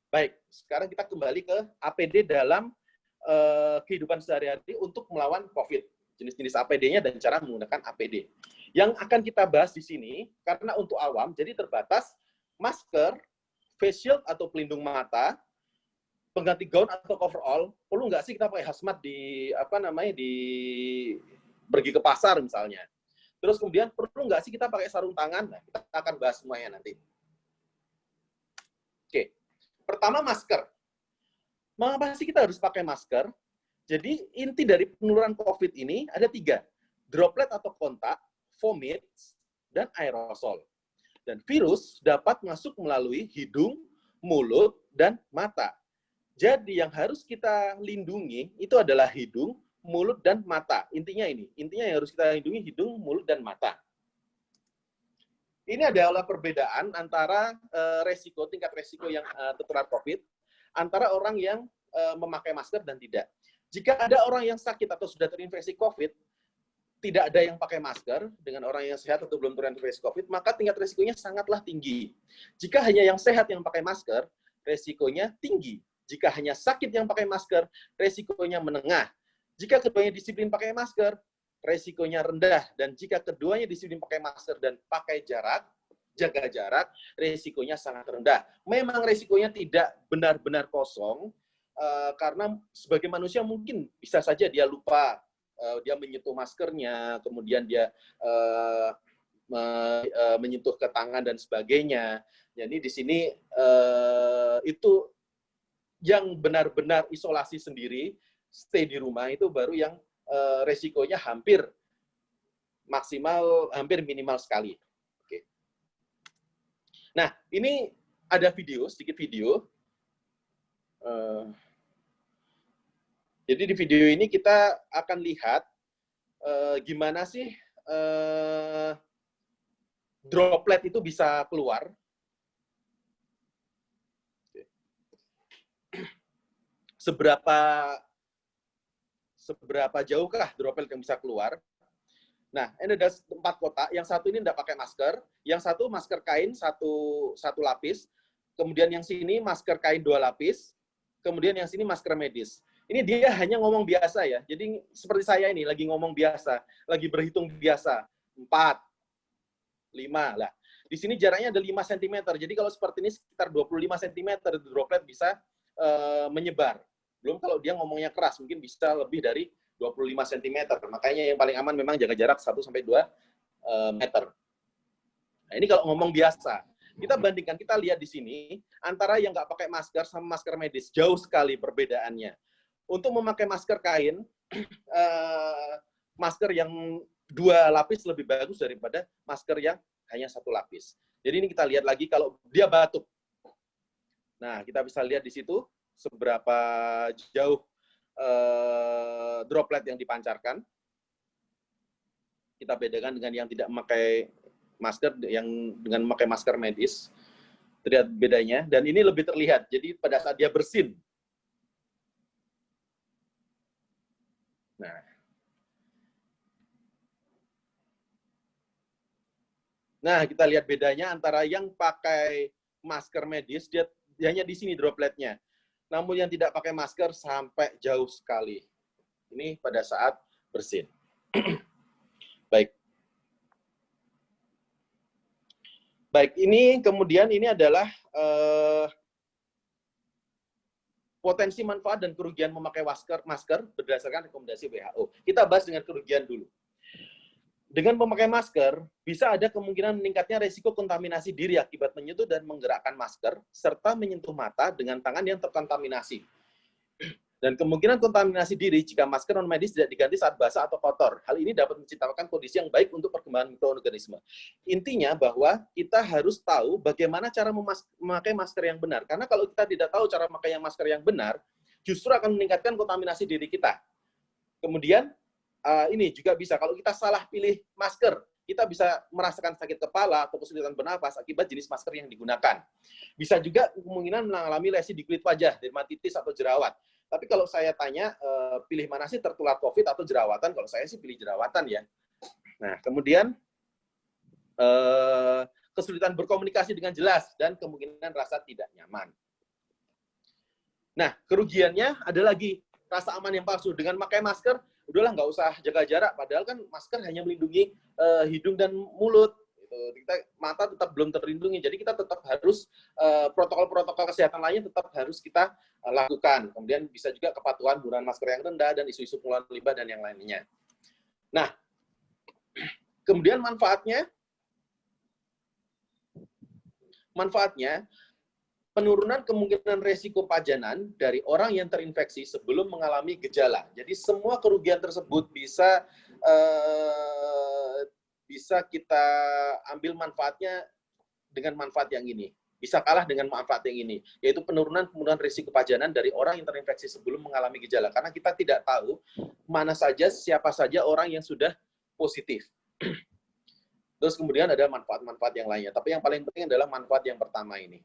Baik, sekarang kita kembali ke APD dalam kehidupan sehari-hari untuk melawan COVID. Jenis-jenis APD-nya dan cara menggunakan APD. Yang akan kita bahas di sini, karena untuk awam, jadi terbatas masker, face shield atau pelindung mata, pengganti gaun atau coverall. Perlu nggak sih kita pakai hazmat di pergi ke pasar misalnya. Terus kemudian perlu nggak sih kita pakai sarung tangan? Nah, kita akan bahas semuanya nanti. Oke, pertama masker. Mengapa sih kita harus pakai masker? Jadi inti dari penularan COVID ini ada 3. Droplet atau kontak, vomit, dan aerosol. Dan virus dapat masuk melalui hidung, mulut, dan mata. Jadi yang harus kita lindungi itu adalah hidung, mulut, dan mata. Intinya ini. Intinya yang harus kita lindungi hidung, mulut, dan mata. Ini adalah perbedaan antara tingkat resiko yang tertular COVID antara orang yang memakai masker dan tidak. Jika ada orang yang sakit atau sudah terinfeksi COVID, tidak ada yang pakai masker dengan orang yang sehat atau belum terinfeksi COVID, maka tingkat resikonya sangatlah tinggi. Jika hanya yang sehat yang pakai masker, resikonya tinggi. Jika hanya sakit yang pakai masker, resikonya menengah. Jika keduanya disiplin pakai masker, resikonya rendah. Dan jika keduanya disiplin pakai masker dan pakai jarak, jaga jarak, resikonya sangat rendah. Memang resikonya tidak benar-benar kosong, karena sebagai manusia mungkin bisa saja dia lupa, dia menyentuh maskernya, kemudian dia menyentuh ke tangan dan sebagainya. Jadi di sini itu yang benar-benar isolasi sendiri, stay di rumah itu baru yang resikonya hampir maksimal, hampir minimal sekali. Oke. Nah, ini ada video, sedikit video. Jadi di video ini kita akan lihat gimana sih droplet itu bisa keluar. Seberapa jauhkah droplet yang bisa keluar? Nah, ini ada 4 kotak. Yang satu ini tidak pakai masker, yang satu masker kain satu lapis, kemudian yang sini masker kain 2 lapis, kemudian yang sini masker medis. Ini dia hanya ngomong biasa ya. Jadi seperti saya ini lagi ngomong biasa, lagi berhitung biasa. 4, 5 lah. Di sini jaraknya ada 5 cm. Jadi kalau seperti ini sekitar 25 cm droplet bisa menyebar. Belum kalau dia ngomongnya keras, mungkin bisa lebih dari 25 cm. Makanya yang paling aman memang jaga jarak 1-2 meter. Nah, ini kalau ngomong biasa. Kita bandingkan, kita lihat di sini, antara yang nggak pakai masker sama masker medis. Jauh sekali perbedaannya. Untuk memakai masker kain, masker yang 2 lapis lebih bagus daripada masker yang hanya 1 lapis. Jadi ini kita lihat lagi kalau dia batuk. Nah, kita bisa lihat di situ seberapa jauh droplet yang dipancarkan. Kita bedakan dengan yang tidak memakai masker, yang dengan memakai masker medis. Terlihat bedanya, dan ini lebih terlihat. Jadi pada saat dia bersin. Nah, kita lihat bedanya antara yang pakai masker medis, dia hanya di sini dropletnya. Namun yang tidak pakai masker sampai jauh sekali. Ini pada saat bersin. Baik. Baik, ini kemudian ini adalah potensi manfaat dan kerugian memakai masker berdasarkan rekomendasi WHO. Kita bahas dengan kerugian dulu. Dengan memakai masker, bisa ada kemungkinan meningkatnya risiko kontaminasi diri akibat menyentuh dan menggerakkan masker, serta menyentuh mata dengan tangan yang terkontaminasi. Dan kemungkinan kontaminasi diri jika masker non-medis tidak diganti saat basah atau kotor. Hal ini dapat menciptakan kondisi yang baik untuk perkembangan mikroorganisme. Intinya bahwa kita harus tahu bagaimana cara memakai masker yang benar. Karena kalau kita tidak tahu cara memakai masker yang benar, justru akan meningkatkan kontaminasi diri kita. Kemudian, ini juga bisa, kalau kita salah pilih masker, kita bisa merasakan sakit kepala atau kesulitan bernafas akibat jenis masker yang digunakan. Bisa juga kemungkinan mengalami lesi di kulit wajah, dermatitis atau jerawat. Tapi kalau saya tanya, pilih mana sih tertular COVID atau jerawatan? Kalau saya sih pilih jerawatan ya. Nah, kemudian kesulitan berkomunikasi dengan jelas dan kemungkinan rasa tidak nyaman. Nah, kerugiannya ada lagi rasa aman yang palsu. Dengan pakai masker, udahlah nggak usah jaga jarak. Padahal kan masker hanya melindungi hidung dan mulut. Kita mata tetap belum terlindungi. Jadi kita tetap harus protokol-protokol kesehatan lainnya tetap harus kita lakukan. Kemudian bisa juga kepatuhan penggunaan masker yang rendah dan isu-isu pengolahan limbah dan yang lainnya. Nah, kemudian manfaatnya penurunan kemungkinan resiko pajanan dari orang yang terinfeksi sebelum mengalami gejala. Jadi semua kerugian tersebut bisa kita ambil manfaatnya dengan manfaat yang ini. Bisa kalah dengan manfaat yang ini, yaitu penurunan risiko pajanan dari orang yang terinfeksi sebelum mengalami gejala. Karena kita tidak tahu siapa saja orang yang sudah positif. Terus kemudian ada manfaat-manfaat yang lainnya. Tapi yang paling penting adalah manfaat yang pertama ini.